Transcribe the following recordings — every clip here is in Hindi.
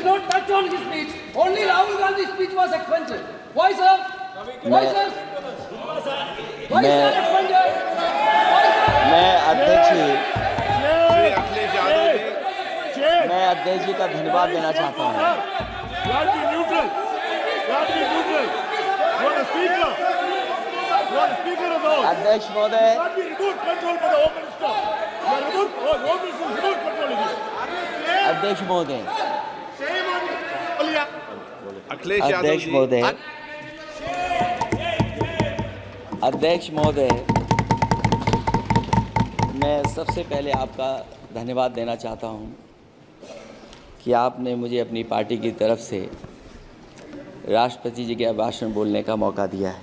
did not touch on his speech. Only Rahul Gandhi's speech was expunged. Why, sir? Why, sir? Why, sir, expunged? मैं अध्यक्ष जी का धन्यवाद देना चाहता हूँ। अध्यक्ष महोदय, अध्यक्ष महोदय, अध्यक्ष महोदय, अध्यक्ष महोदय, मैं सबसे पहले आपका धन्यवाद देना चाहता हूं कि आपने मुझे अपनी पार्टी की तरफ से राष्ट्रपति जी के भाषण बोलने का मौका दिया है।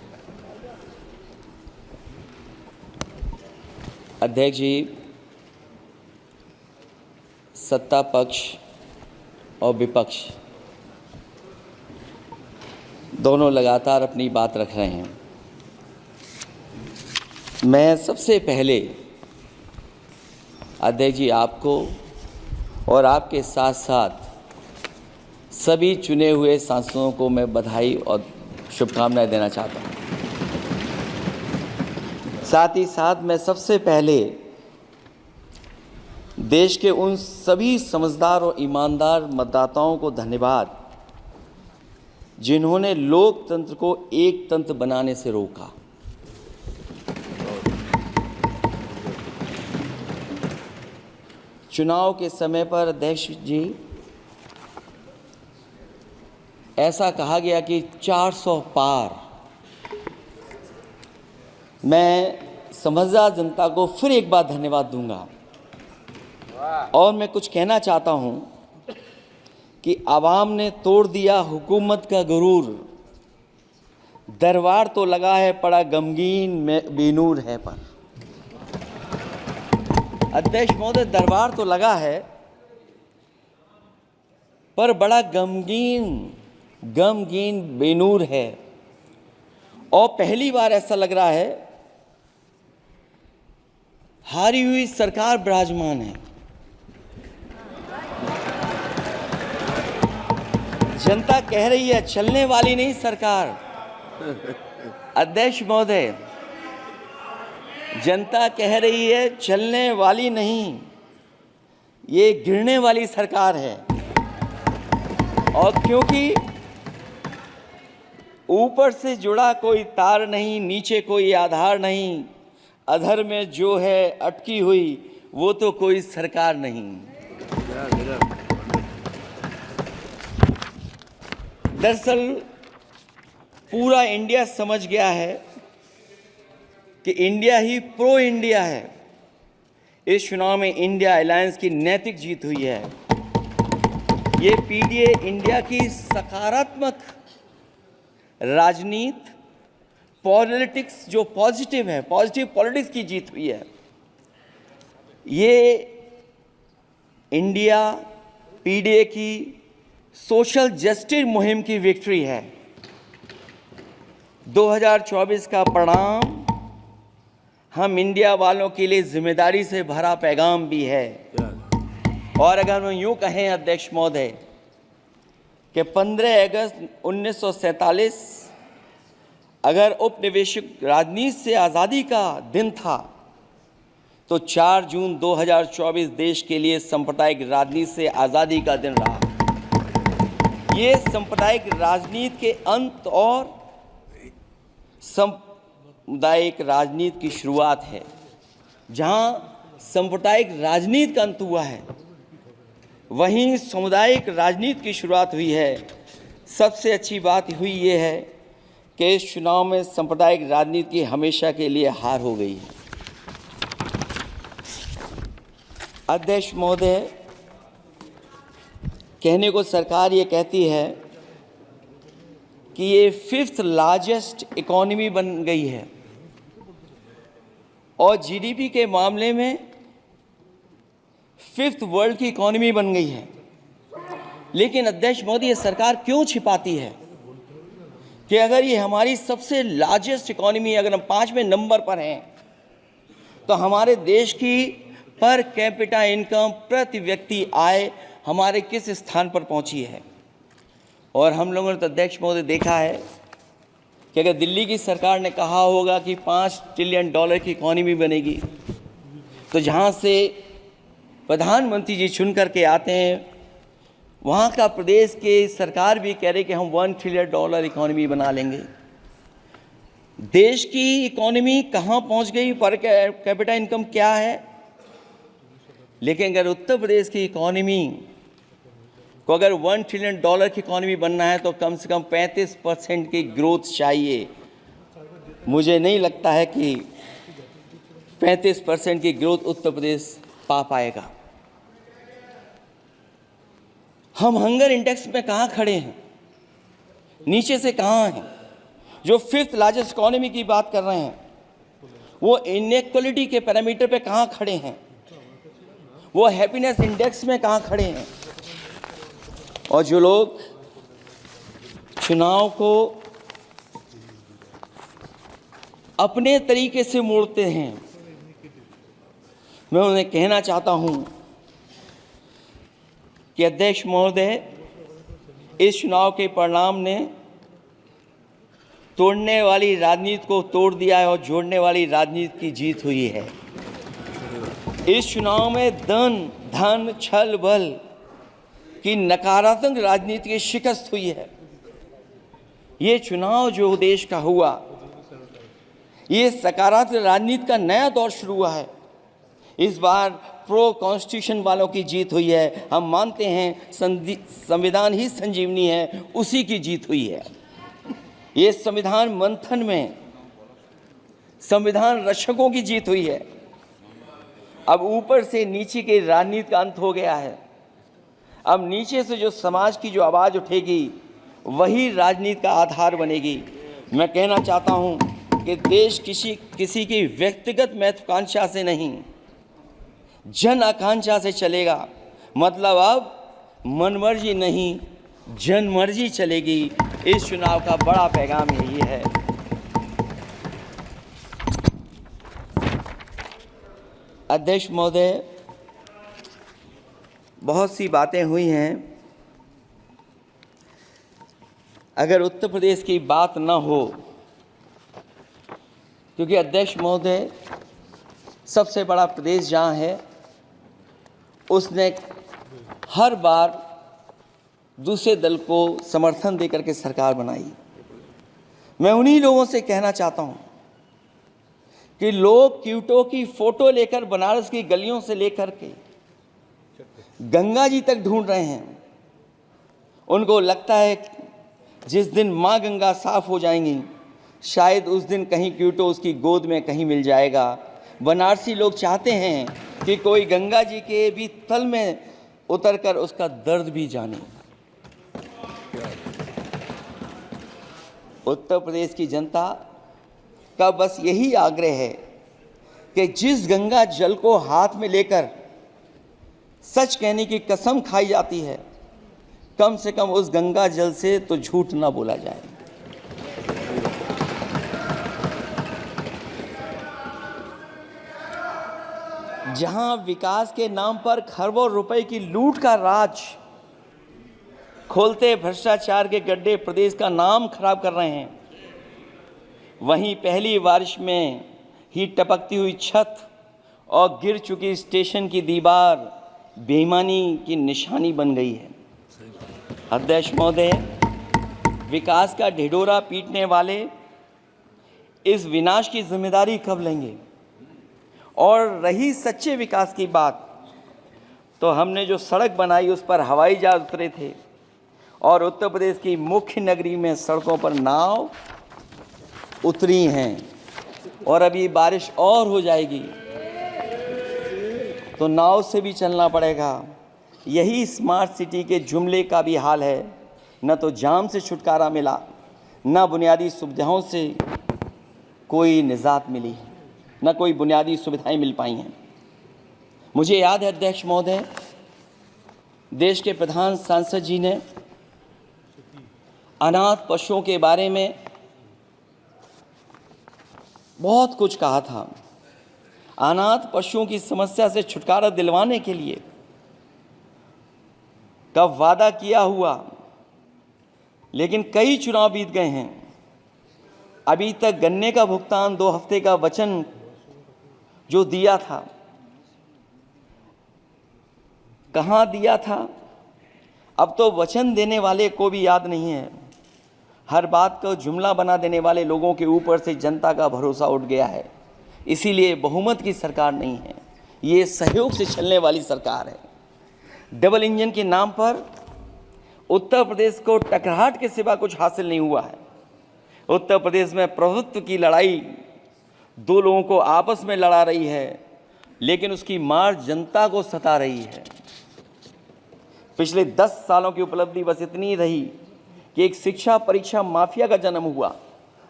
अध्यक्ष जी, सत्ता पक्ष और विपक्ष दोनों लगातार अपनी बात रख रहे हैं। मैं सबसे पहले अध्यक्ष जी आपको और आपके साथ साथ सभी चुने हुए सांसदों को मैं बधाई और शुभकामनाएं देना चाहता हूं। साथ ही साथ मैं सबसे पहले देश के उन सभी समझदार और ईमानदार मतदाताओं को धन्यवाद जिन्होंने लोकतंत्र को एक तंत्र बनाने से रोका। चुनाव के समय पर अध्यक्ष जी ऐसा कहा गया कि 400 पार। मैं समझदार जनता को फिर एक बार धन्यवाद दूंगा और मैं कुछ कहना चाहता हूं कि आवाम ने तोड़ दिया हुकूमत का गुरूर, दरबार तो लगा है पड़ा गमगीन में बेनूर है पर। अध्यक्ष महोदय, दरबार तो लगा है पर बड़ा गमगीन बेनूर है और पहली बार ऐसा लग रहा है हारी हुई सरकार विराजमान है। जनता कह रही है चलने वाली नहीं सरकार। अध्यक्ष महोदय, जनता कह रही है चलने वाली नहीं, ये गिरने वाली सरकार है। और क्योंकि ऊपर से जुड़ा कोई तार नहीं, नीचे कोई आधार नहीं, अधर में जो है अटकी हुई वो तो कोई सरकार नहीं। दरअसल पूरा इंडिया समझ गया है कि इंडिया ही प्रो इंडिया है। इस चुनाव में इंडिया अलायंस की नैतिक जीत हुई है। ये पीडीए इंडिया की सकारात्मक राजनीति, पॉलिटिक्स जो पॉजिटिव है, पॉजिटिव पॉलिटिक्स की जीत हुई है। ये इंडिया पीडीए की सोशल जस्टिस मुहिम की विक्ट्री है। 2024 का परिणाम हम इंडिया वालों के लिए जिम्मेदारी से भरा पैगाम भी है। और अगर हम यूँ कहें अध्यक्ष महोदय कि 15 अगस्त 1947 अगर उपनिवेशिक राजनीति से आज़ादी का दिन था तो 4 जून 2024 देश के लिए सांप्रदायिक राजनीति से आज़ादी का दिन रहा। ये सांप्रदायिक राजनीति के अंत और सामुदायिक राजनीति की शुरुआत है। जहां सांप्रदायिक राजनीति का अंत हुआ है वहीं सामुदायिक राजनीति की शुरुआत हुई है। सबसे अच्छी बात हुई ये है कि इस चुनाव में सांप्रदायिक राजनीति की हमेशा के लिए हार हो गई है। अध्यक्ष महोदय, कहने को सरकार ये कहती है कि ये 5th लार्जेस्ट इकोनॉमी बन गई है और जीडीपी के मामले में 5th वर्ल्ड की इकोनॉमी बन गई है। लेकिन अध्यक्ष मोदी, ये सरकार क्यों छिपाती है कि अगर ये हमारी सबसे लार्जेस्ट इकोनॉमी, अगर हम 5वें नंबर पर हैं तो हमारे देश की पर कैपिटा इनकम, प्रति व्यक्ति आय हमारे किस स्थान पर पहुंची है। और हम लोगों ने तो अध्यक्ष महोदय देखा है कि अगर दिल्ली की सरकार ने कहा होगा कि $5 ट्रिलियन की इकॉनमी बनेगी, तो जहां से प्रधानमंत्री जी चुन करके आते हैं, वहाँ का प्रदेश के सरकार भी कह रहे कि हम $1 ट्रिलियन इकॉनमी बना लेंगे। देश की इकॉनमी कहाँ पहुँच गई, पर कैपिटा इनकम क्या है। लेकिन अगर उत्तर प्रदेश की इकॉनमी को अगर $1 ट्रिलियन की इकॉनमी बनना है तो कम से कम 35% की ग्रोथ चाहिए। मुझे नहीं लगता है कि 35% की ग्रोथ उत्तर प्रदेश पा पाएगा। हम हंगर इंडेक्स में कहाँ खड़े हैं, नीचे से कहाँ हैं। जो 5th लार्जेस्ट इकॉनमी की बात कर रहे हैं, वो इनइक्वालिटी के पैरामीटर पे कहाँ खड़े हैं, वो हैप्पीनेस इंडेक्स में कहाँ खड़े हैं। और जो लोग चुनाव को अपने तरीके से मोड़ते हैं, मैं उन्हें कहना चाहता हूं कि अध्यक्ष महोदय, इस चुनाव के परिणाम ने तोड़ने वाली राजनीति को तोड़ दिया है और जोड़ने वाली राजनीति की जीत हुई है। इस चुनाव में धन छल बल की नकारात्मक राजनीति की शिकस्त हुई है। ये चुनाव जो देश का हुआ, ये सकारात्मक राजनीति का नया दौर शुरू हुआ है। इस बार प्रो कॉन्स्टिट्यूशन वालों की जीत हुई है। हम मानते हैं संविधान ही संजीवनी है, उसी की जीत हुई है। ये संविधान मंथन में संविधान रक्षकों की जीत हुई है। अब ऊपर से नीचे की राजनीति का अंत हो गया है। अब नीचे से जो समाज की जो आवाज़ उठेगी, वही राजनीति का आधार बनेगी। मैं कहना चाहता हूं कि देश किसी की व्यक्तिगत महत्वाकांक्षा से नहीं, जन आकांक्षा से चलेगा। मतलब अब मनमर्जी नहीं, जनमर्जी चलेगी। इस चुनाव का बड़ा पैगाम यही है। अध्यक्ष महोदय, बहुत सी बातें हुई हैं। अगर उत्तर प्रदेश की बात न हो, क्योंकि अध्यक्ष महोदय सबसे बड़ा प्रदेश जहाँ है, उसने हर बार दूसरे दल को समर्थन देकर के सरकार बनाई। मैं उन्हीं लोगों से कहना चाहता हूँ कि लोग क्यूटो की फोटो लेकर बनारस की गलियों से लेकर के गंगा जी तक ढूंढ रहे हैं। उनको लगता है जिस दिन माँ गंगा साफ हो जाएंगी, शायद उस दिन कहीं क्यूटो उसकी गोद में कहीं मिल जाएगा। बनारसी लोग चाहते हैं कि कोई गंगा जी के भी तल में उतरकर उसका दर्द भी जाने। उत्तर प्रदेश की जनता का बस यही आग्रह है कि जिस गंगा जल को हाथ में लेकर सच कहने की कसम खाई जाती है, कम से कम उस गंगा जल से तो झूठ ना बोला जाए। जहां विकास के नाम पर खरबों रुपए की लूट का राज खोलते भ्रष्टाचार के गड्ढे प्रदेश का नाम खराब कर रहे हैं, वहीं पहली बारिश में ही टपकती हुई छत और गिर चुकी स्टेशन की दीवार बेईमानी की निशानी बन गई है। अध्यक्ष महोदय, विकास का ढिढोरा पीटने वाले इस विनाश की जिम्मेदारी कब लेंगे? और रही सच्चे विकास की बात, तो हमने जो सड़क बनाई उस पर हवाई जहाज उतरे थे और उत्तर प्रदेश की मुख्य नगरी में सड़कों पर नाव उतरी हैं। और अभी बारिश और हो जाएगी तो नाव से भी चलना पड़ेगा। यही स्मार्ट सिटी के जुमले का भी हाल है। न तो जाम से छुटकारा मिला, न बुनियादी सुविधाओं से कोई निजात मिली, न कोई बुनियादी सुविधाएं मिल पाई हैं। मुझे याद है अध्यक्ष महोदय, देश के प्रधान सांसद जी ने अनाथ पशुओं के बारे में बहुत कुछ कहा था। अनाथ पशुओं की समस्या से छुटकारा दिलवाने के लिए का वादा किया हुआ, लेकिन कई चुनाव बीत गए हैं, अभी तक गन्ने का भुगतान 2 हफ्ते का वचन जो दिया था, कहाँ दिया था? अब तो वचन देने वाले को भी याद नहीं है। हर बात को जुमला बना देने वाले लोगों के ऊपर से जनता का भरोसा उठ गया है। इसीलिए बहुमत की सरकार नहीं है, ये सहयोग से चलने वाली सरकार है। डबल इंजन के नाम पर उत्तर प्रदेश को टकराहट के सिवा कुछ हासिल नहीं हुआ है। उत्तर प्रदेश में प्रभुत्व की लड़ाई 2 लोगों को आपस में लड़ा रही है, लेकिन उसकी मार जनता को सता रही है। पिछले 10 सालों की उपलब्धि बस इतनी रही कि एक शिक्षा परीक्षा माफिया का जन्म हुआ।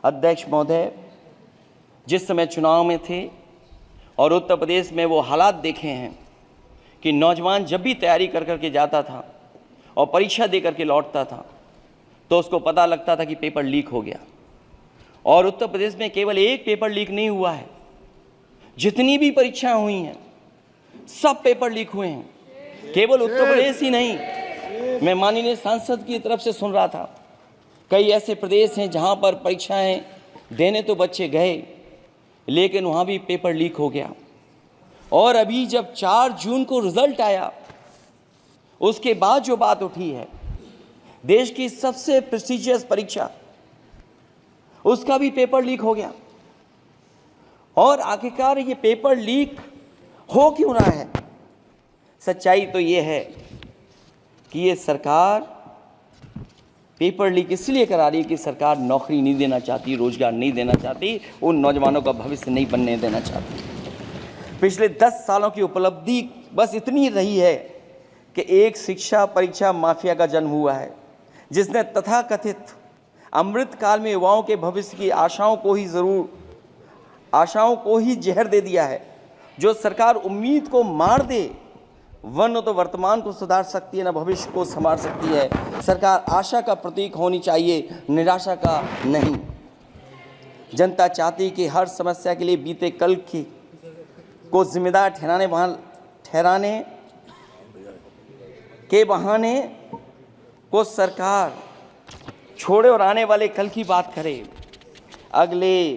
अध्यक्ष महोदय, जिस समय चुनाव में थे और उत्तर प्रदेश में वो हालात देखे हैं कि नौजवान जब भी तैयारी कर करके जाता था और परीक्षा दे करके लौटता था तो उसको पता लगता था कि पेपर लीक हो गया। और उत्तर प्रदेश में केवल एक पेपर लीक नहीं हुआ है, जितनी भी परीक्षाएं हुई हैं सब पेपर लीक हुए हैं। केवल उत्तर प्रदेश ही नहीं, मैं माननीय सांसद की तरफ से सुन रहा था, कई ऐसे प्रदेश हैं जहां पर परीक्षाएं देने तो बच्चे गए, लेकिन वहां भी पेपर लीक हो गया। और अभी जब 4 जून को रिजल्ट आया, उसके बाद जो बात उठी है, देश की सबसे प्रेस्टिजियस परीक्षा, उसका भी पेपर लीक हो गया। और आखिरकार ये पेपर लीक हो क्यों रहा है? सच्चाई तो ये है कि ये सरकार पेपर लीक इसलिए करा रही है कि सरकार नौकरी नहीं देना चाहती, रोजगार नहीं देना चाहती, उन नौजवानों का भविष्य नहीं बनने देना चाहती। पिछले 10 सालों की उपलब्धि बस इतनी रही है कि एक शिक्षा परीक्षा माफिया का जन्म हुआ है, जिसने तथाकथित अमृतकाल में युवाओं के भविष्य की आशाओं को ही जहर दे दिया है। जो सरकार उम्मीद को मार दे, वह न तो वर्तमान को सुधार सकती है, न भविष्य को संवार सकती है। सरकार आशा का प्रतीक होनी चाहिए, निराशा का नहीं। जनता चाहती कि हर समस्या के लिए बीते कल को जिम्मेदार ठहराने के बहाने को सरकार छोड़े और आने वाले कल की बात करे। अगले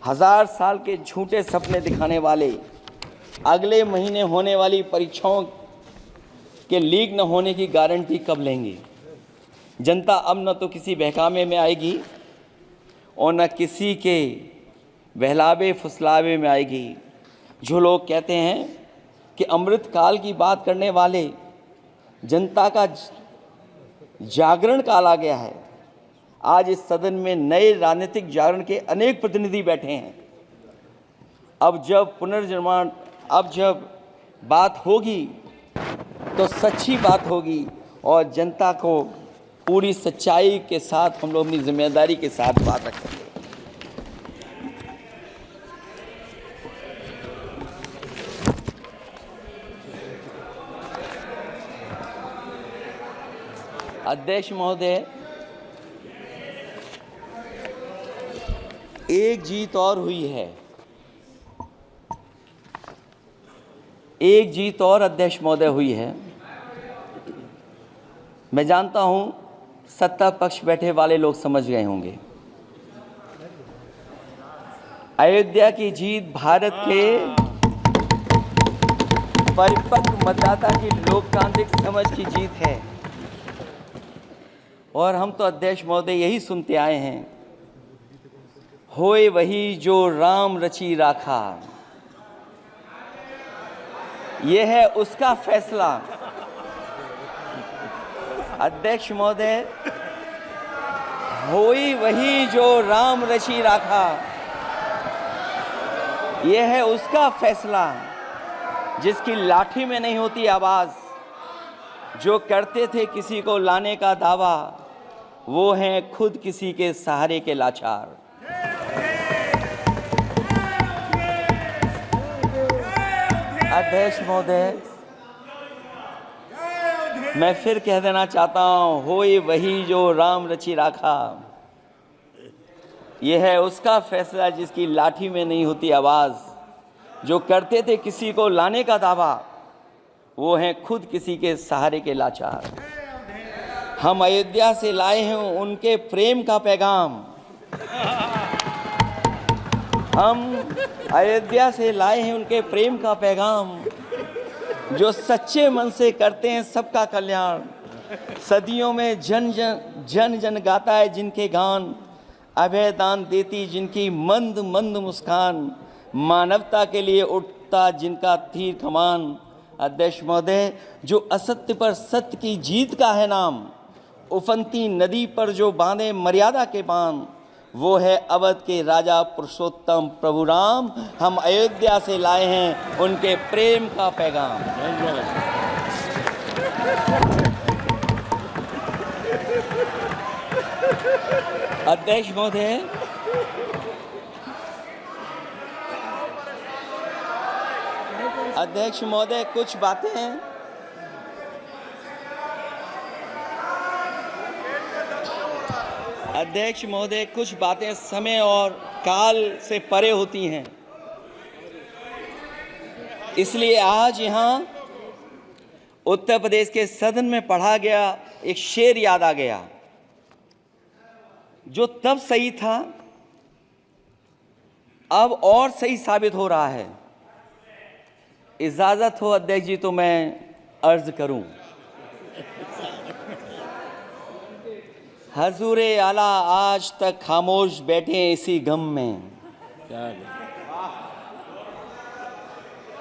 1000 साल के झूठे सपने दिखाने वाले अगले महीने होने वाली परीक्षाओं के लीक न होने की गारंटी कब लेंगे? जनता अब न तो किसी बहकावे में आएगी और न किसी के बहलावे फुसलावे में आएगी। जो लोग कहते हैं कि अमृत काल की बात करने वाले, जनता का जागरण काल आ गया है। आज इस सदन में नए राजनीतिक जागरण के अनेक प्रतिनिधि बैठे हैं। अब जब बात होगी तो सच्ची बात होगी और जनता को पूरी सच्चाई के साथ हम लोग अपनी जिम्मेदारी के साथ बात रखेंगे। अध्यक्ष महोदय, एक जीत और हुई है, एक जीत और अध्यक्ष महोदय हुई है। मैं जानता हूं सत्ता पक्ष बैठे वाले लोग समझ गए होंगे। अयोध्या की जीत भारत के परिपक्व मतदाता की लोकतांत्रिक समझ की जीत है। और हम तो अध्यक्ष महोदय यही सुनते आए हैं, होए वही जो राम रची राखा, यह है उसका फैसला। अध्यक्ष महोदय, होई वही जो राम रची राखा, यह है उसका फैसला, जिसकी लाठी में नहीं होती आवाज। जो करते थे किसी को लाने का दावा, वो हैं खुद किसी के सहारे के लाचार। अध्यक्ष महोदय, मैं फिर कह देना चाहता हूं, होए वही जो राम रची राखा, यह है उसका फैसला जिसकी लाठी में नहीं होती आवाज। जो करते थे किसी को लाने का दावा, वो हैं खुद किसी के सहारे के लाचार। हम अयोध्या से लाए हैं उनके प्रेम का पैगाम। हम अयोध्या से लाए हैं उनके प्रेम का पैगाम, जो सच्चे मन से करते हैं सबका कल्याण। सदियों में जन जन गाता है जिनके गान, अभय दान देती जिनकी मंद मंद मुस्कान, मानवता के लिए उठता जिनका तीर कमान। अध्यक्ष महोदय, जो असत्य पर सत्य की जीत का है नाम, उफनती नदी पर जो बांधे मर्यादा के बांध, वो है अवध के राजा पुरुषोत्तम प्रभु राम। हम अयोध्या से लाए हैं उनके प्रेम का पैगाम। अध्यक्ष महोदय, अध्यक्ष महोदय, कुछ बातें हैं। अध्यक्ष महोदय, कुछ बातें समय और काल से परे होती हैं, इसलिए आज यहाँ उत्तर प्रदेश के सदन में पढ़ा गया एक शेर याद आ गया, जो तब सही था अब और सही साबित हो रहा है। इजाजत हो अध्यक्ष जी तो मैं अर्ज करूं। हजूरे आला आज तक खामोश बैठे इसी गम में,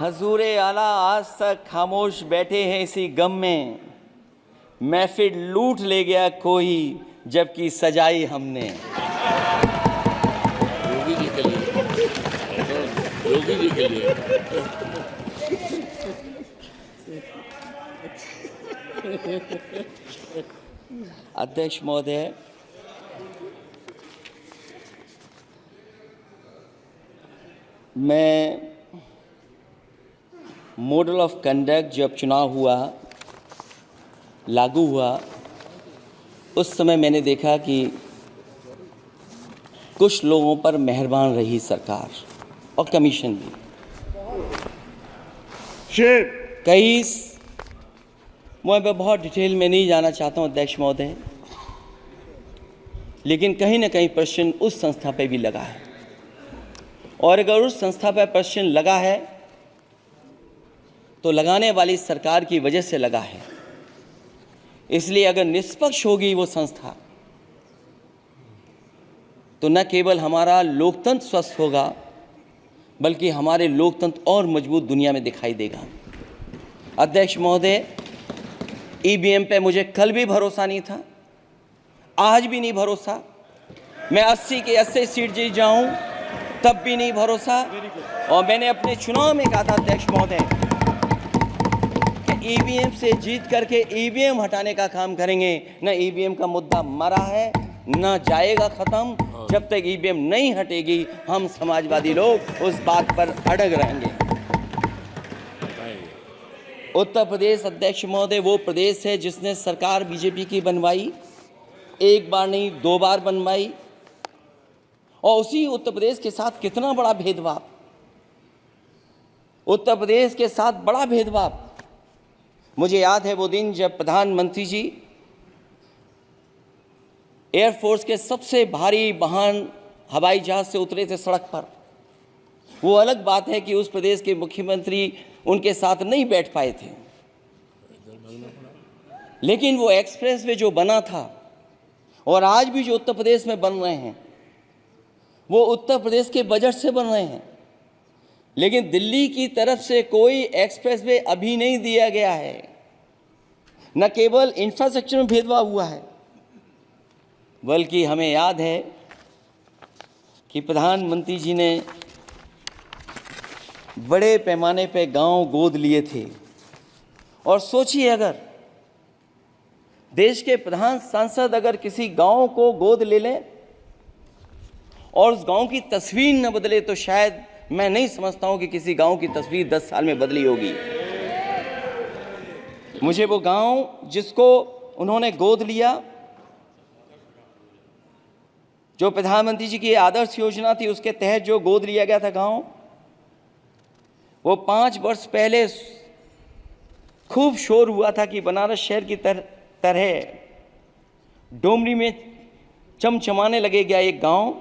हजूरे आला आज तक खामोश बैठे हैं इसी गम में, महफिल लूट ले गया कोई जबकि सजाई हमने। योगी जी के लिए, योगी जी के लिए। अध्यक्ष महोदय, मैं मॉडल ऑफ कंडक्ट जब चुनाव हुआ, लागू हुआ, उस समय मैंने देखा कि कुछ लोगों पर मेहरबान रही सरकार और कमीशन भी। कई मैं बहुत डिटेल में नहीं जाना चाहता हूं अध्यक्ष महोदय, लेकिन कहीं ना कहीं प्रश्न उस संस्था पे भी लगा है, और अगर उस संस्था पर प्रश्न लगा है तो लगाने वाली सरकार की वजह से लगा है। इसलिए अगर निष्पक्ष होगी वो संस्था तो न केवल हमारा लोकतंत्र स्वस्थ होगा, बल्कि हमारे लोकतंत्र और मजबूत दुनिया में दिखाई देगा। अध्यक्ष महोदय, ईवीएम पे मुझे कल भी भरोसा नहीं था, आज भी नहीं भरोसा। मैं 80 के 80 सीट जीत जाऊं तब भी नहीं भरोसा। और मैंने अपने चुनाव में कहा था अध्यक्ष महोदय कि ईवीएम से जीत करके ईवीएम हटाने का काम करेंगे। न ईवीएम का मुद्दा मरा है न जाएगा खत्म। जब तक ईवीएम नहीं हटेगी हम समाजवादी लोग उस बात पर अड़ग रहेंगे। उत्तर प्रदेश अध्यक्ष महोदय वो प्रदेश है जिसने सरकार बीजेपी की बनवाई, एक बार नहीं 2 बार बनवाई, और उसी उत्तर प्रदेश के साथ कितना बड़ा भेदभाव, उत्तर प्रदेश के साथ बड़ा भेदभाव। मुझे याद है वो दिन जब प्रधानमंत्री जी एयरफोर्स के सबसे भारी वाहन हवाई जहाज से उतरे थे सड़क पर। वो अलग बात है कि उस प्रदेश के मुख्यमंत्री उनके साथ नहीं बैठ पाए थे, लेकिन वो एक्सप्रेसवे जो बना था और आज भी जो उत्तर प्रदेश में बन रहे हैं वो उत्तर प्रदेश के बजट से बन रहे हैं। लेकिन दिल्ली की तरफ से कोई एक्सप्रेसवे अभी नहीं दिया गया है। न केवल इंफ्रास्ट्रक्चर में भेदभाव हुआ है, बल्कि हमें याद है कि प्रधानमंत्री जी ने बड़े पैमाने पे गांव गोद लिए थे। और सोचिए, अगर देश के प्रधान सांसद अगर किसी गांव को गोद ले लें और उस गांव की तस्वीर न बदले, तो शायद मैं नहीं समझता हूं कि किसी गांव की तस्वीर 10 साल में बदली होगी। मुझे वो गांव जिसको उन्होंने गोद लिया, जो प्रधानमंत्री जी की आदर्श योजना थी उसके तहत जो गोद लिया गया था गांव, वो 5 वर्ष पहले खूब शोर हुआ था कि बनारस शहर की तरह डोमरी में चमचमाने लगेगा एक गांव,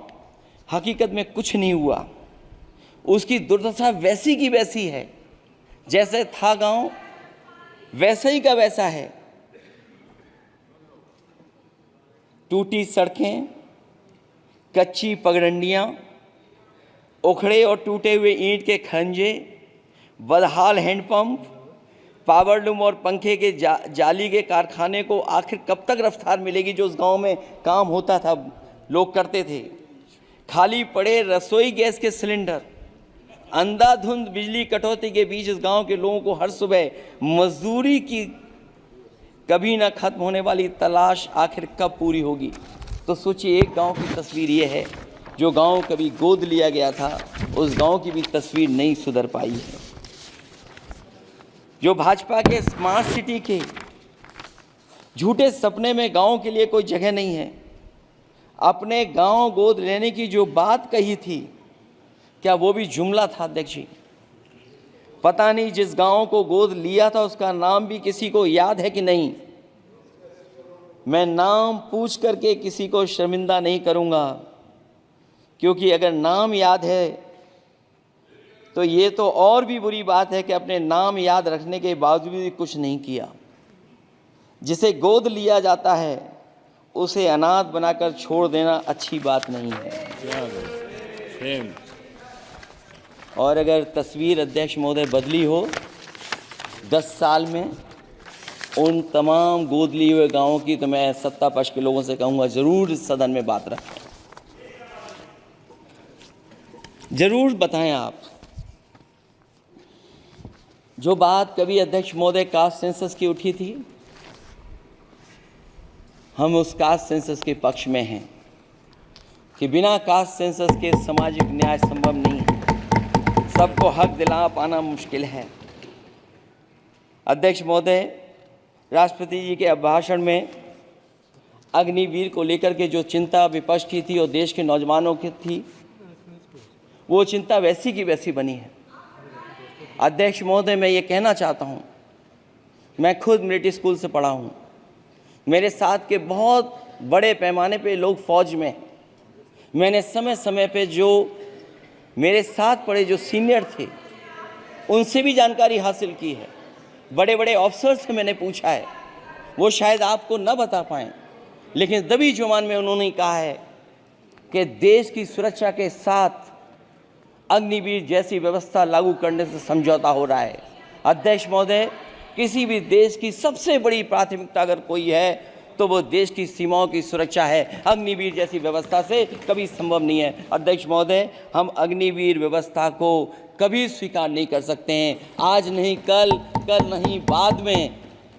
हकीकत में कुछ नहीं हुआ। उसकी दुर्दशा वैसी की वैसी है, जैसे था गांव वैसा ही का वैसा है। टूटी सड़कें, कच्ची पगडंडियां, उखड़े और टूटे हुए ईंट के खंजे, बदहाल हैंडपंप, पावरलूम और पंखे के जाली के कारखाने को आखिर कब तक रफ्तार मिलेगी जो उस गांव में काम होता था, लोग करते थे। खाली पड़े रसोई गैस के सिलेंडर, अंधाधुंध बिजली कटौती के बीच इस गांव के लोगों को हर सुबह मजदूरी की कभी ना खत्म होने वाली तलाश आखिर कब पूरी होगी। तो सोचिए, एक गांव की तस्वीर ये है। जो गांव कभी गोद लिया गया था, उस गांव की भी तस्वीर नहीं सुधर पाई है। जो भाजपा के स्मार्ट सिटी के झूठे सपने में गांव के लिए कोई जगह नहीं है। अपने गांव गोद लेने की जो बात कही थी, क्या वो भी जुमला था अध्यक्ष जी? पता नहीं जिस गांव को गोद लिया था उसका नाम भी किसी को याद है कि नहीं। मैं नाम पूछ करके किसी को शर्मिंदा नहीं करूंगा, क्योंकि अगर नाम याद है तो ये तो और भी बुरी बात है कि अपने नाम याद रखने के बावजूद भी कुछ नहीं किया। जिसे गोद लिया जाता है उसे अनाथ बनाकर छोड़ देना अच्छी बात नहीं है। और अगर तस्वीर अध्यक्ष महोदय बदली हो 10 साल में उन तमाम गोद लिए हुए गांवों की, तो मैं सत्ता पक्ष के लोगों से कहूँगा ज़रूर इस सदन में बात रखें, ज़रूर बताएं आप। जो बात कभी अध्यक्ष महोदय कास्ट सेंसस की उठी थी, हम उस कास्ट सेंसस के पक्ष में हैं कि बिना कास्ट सेंसस के सामाजिक न्याय संभव नहीं है। सबको हक दिला पाना मुश्किल है। अध्यक्ष महोदय, राष्ट्रपति जी के अभिभाषण में अग्निवीर को लेकर के जो चिंता विपक्ष की थी और देश के नौजवानों की थी, वो चिंता वैसी की वैसी बनी है। अध्यक्ष महोदय, मैं ये कहना चाहता हूँ, मैं खुद मिलिट्री स्कूल से पढ़ा हूँ। मेरे साथ के बहुत बड़े पैमाने पे लोग फौज में। मैंने समय समय पे जो मेरे साथ पढ़े जो सीनियर थे उनसे भी जानकारी हासिल की है। बड़े बड़े ऑफिसर से मैंने पूछा है, वो शायद आपको न बता पाएँ, लेकिन दबी जुबान में उन्होंने कहा है कि देश की सुरक्षा के साथ अग्निवीर जैसी व्यवस्था लागू करने से समझौता हो रहा है। अध्यक्ष महोदय, किसी भी देश की सबसे बड़ी प्राथमिकता अगर कोई है तो वो देश की सीमाओं की सुरक्षा है। अग्निवीर जैसी व्यवस्था से कभी संभव नहीं है। अध्यक्ष महोदय, हम अग्निवीर व्यवस्था को कभी स्वीकार नहीं कर सकते हैं। आज नहीं कल, कल नहीं बाद में,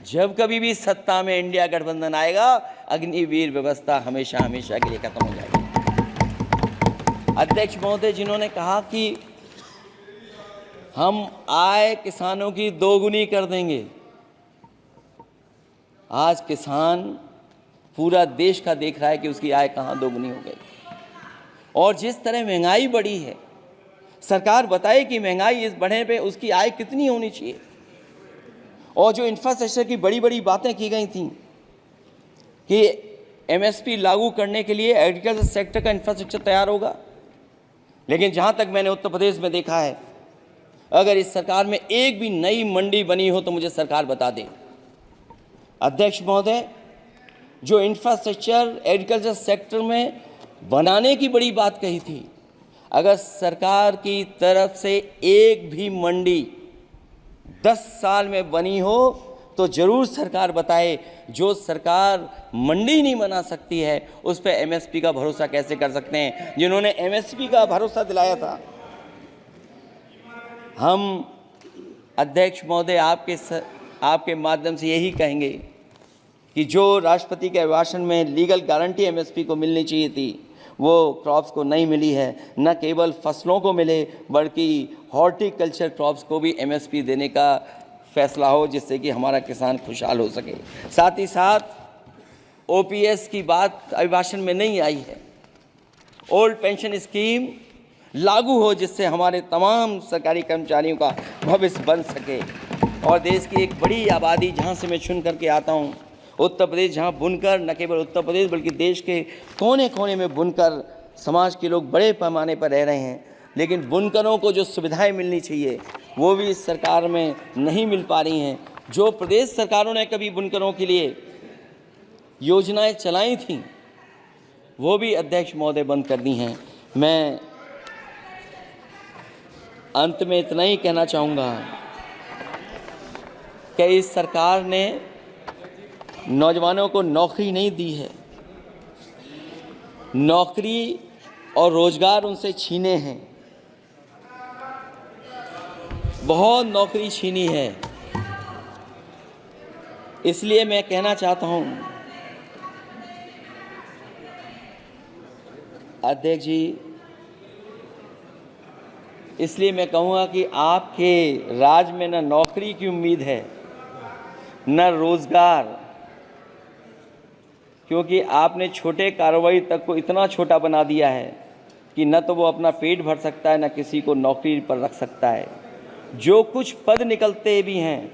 जब कभी भी सत्ता में इंडिया गठबंधन आएगा, अग्निवीर व्यवस्था हमेशा हमेशा के लिए खत्म हो जाएगी। अध्यक्ष महोदय, जिन्होंने कहा कि हम आय किसानों की दोगुनी कर देंगे, आज किसान पूरा देश का देख रहा है कि उसकी आय कहाँ दोगुनी हो गई। और जिस तरह महंगाई बढ़ी है, सरकार बताए कि महंगाई इस बढ़ने पे उसकी आय कितनी होनी चाहिए। और जो इंफ्रास्ट्रक्चर की बड़ी बड़ी बातें की गई थी कि एमएसपी लागू करने के लिए एग्रीकल्चर सेक्टर का इंफ्रास्ट्रक्चर तैयार होगा, लेकिन जहाँ तक मैंने उत्तर प्रदेश में देखा है, अगर इस सरकार में एक भी नई मंडी बनी हो तो मुझे सरकार बता दे। अध्यक्ष महोदय, जो इंफ्रास्ट्रक्चर एग्रीकल्चर सेक्टर में बनाने की बड़ी बात कही थी, अगर सरकार की तरफ से एक भी मंडी 10 साल में बनी हो तो ज़रूर सरकार बताए। जो सरकार मंडी नहीं बना सकती है उस पर एमएसपी का भरोसा कैसे कर सकते हैं? जिन्होंने एमएसपी का भरोसा दिलाया था। हम अध्यक्ष महोदय आपके माध्यम से यही कहेंगे कि जो राष्ट्रपति के अभिभाषण में लीगल गारंटी एमएसपी को मिलनी चाहिए थी, वो क्रॉप्स को नहीं मिली है। न केवल फसलों को मिले बल्कि हॉर्टिकल्चर क्रॉप्स को भी एमएसपी देने का फैसला हो, जिससे कि हमारा किसान खुशहाल हो सके। साथ ही साथ ओपीएस की बात अभिभाषण में नहीं आई है। ओल्ड पेंशन स्कीम लागू हो, जिससे हमारे तमाम सरकारी कर्मचारियों का भविष्य बन सके। और देश की एक बड़ी आबादी, जहाँ से मैं चुन करके आता हूँ, उत्तर प्रदेश जहाँ बुनकर, न केवल उत्तर प्रदेश बल्कि देश के कोने कोने में बुनकर समाज के लोग बड़े पैमाने पर रह रहे हैं, लेकिन बुनकरों को जो सुविधाएं मिलनी चाहिए वो भी इस सरकार में नहीं मिल पा रही हैं। जो प्रदेश सरकारों ने कभी बुनकरों के लिए योजनाएं चलाई थीं वो भी अध्यक्ष महोदय बंद कर दी हैं। मैं अंत में इतना ही कहना चाहूँगा कि इस सरकार ने नौजवानों को नौकरी नहीं दी है, नौकरी और रोजगार उनसे छीने हैं, बहुत नौकरी छीनी है। इसलिए मैं कहना चाहता हूं अध्यक्ष जी, इसलिए मैं कहूँगा कि आपके राज में न नौकरी की उम्मीद है न रोजगार, क्योंकि आपने छोटे कारोबारी तक को इतना छोटा बना दिया है कि न तो वो अपना पेट भर सकता है न किसी को नौकरी पर रख सकता है। जो कुछ पद निकलते भी हैं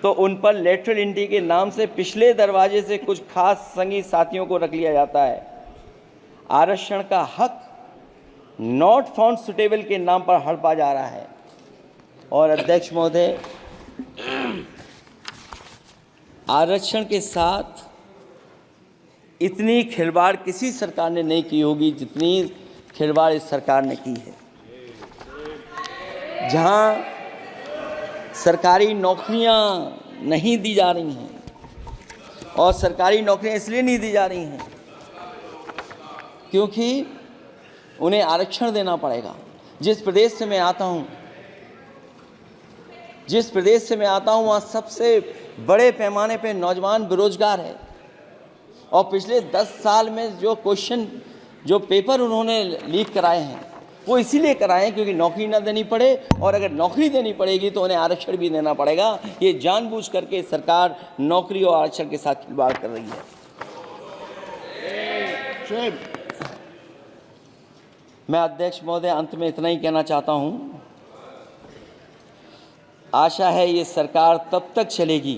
तो उन पर लेटरल एंट्री के नाम से पिछले दरवाजे से कुछ खास संगी साथियों को रख लिया जाता है। आरक्षण का हक नॉट फाउंड सुटेबल के नाम पर हड़पा जा रहा है। और अध्यक्ष महोदय, आरक्षण के साथ इतनी खिलवाड़ किसी सरकार ने नहीं की होगी जितनी खिलवाड़ इस सरकार ने की है। जहां सरकारी नौकरियां नहीं दी जा रही हैं, और सरकारी नौकरियां इसलिए नहीं दी जा रही हैं क्योंकि उन्हें आरक्षण देना पड़ेगा। जिस प्रदेश से मैं आता हूं वहाँ सबसे बड़े पैमाने पे नौजवान बेरोजगार है, और पिछले 10 साल में जो पेपर उन्होंने लीक कराए हैं वो इसीलिए कराए हैं क्योंकि नौकरी ना देनी पड़े, और अगर नौकरी देनी पड़ेगी तो उन्हें आरक्षण भी देना पड़ेगा। ये जानबूझ करके सरकार नौकरी और आरक्षण के साथ खिलवाड़ कर रही है। मैं अध्यक्ष महोदय अंत में इतना ही कहना चाहता हूं, आशा है ये सरकार तब तक चलेगी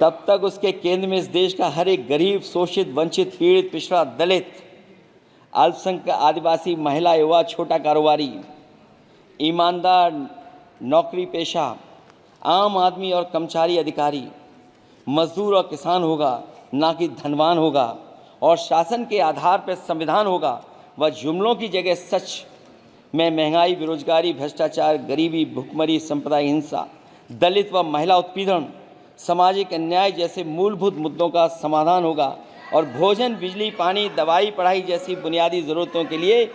तब तक उसके केंद्र में इस देश का हर एक गरीब, शोषित, वंचित, पीड़ित, पिछड़ा, दलित, अल्पसंख्यक, आदिवासी, महिला, युवा, छोटा कारोबारी, ईमानदार, नौकरी पेशा, आम आदमी और कर्मचारी अधिकारी, मजदूर और किसान होगा, ना कि धनवान होगा। और शासन के आधार पर संविधान होगा। वह जुमलों की जगह सच में महंगाई, बेरोजगारी, भ्रष्टाचार, गरीबी, भुखमरी, सांप्रदायिक हिंसा, दलित व महिला उत्पीड़न, सामाजिक अन्याय जैसे मूलभूत मुद्दों का समाधान होगा। और भोजन, बिजली, पानी, दवाई, पढ़ाई जैसी बुनियादी ज़रूरतों के लिए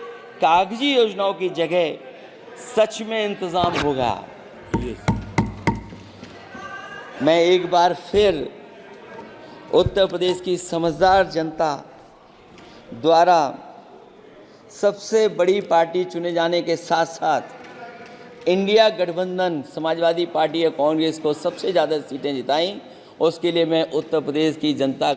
कागजी योजनाओं की जगह सच में इंतज़ाम होगा। मैं एक बार फिर उत्तर प्रदेश की समझदार जनता द्वारा सबसे बड़ी पार्टी चुने जाने के साथ साथ इंडिया गठबंधन समाजवादी पार्टी और कांग्रेस को सबसे ज़्यादा सीटें जिताई, उसके लिए मैं उत्तर प्रदेश की जनता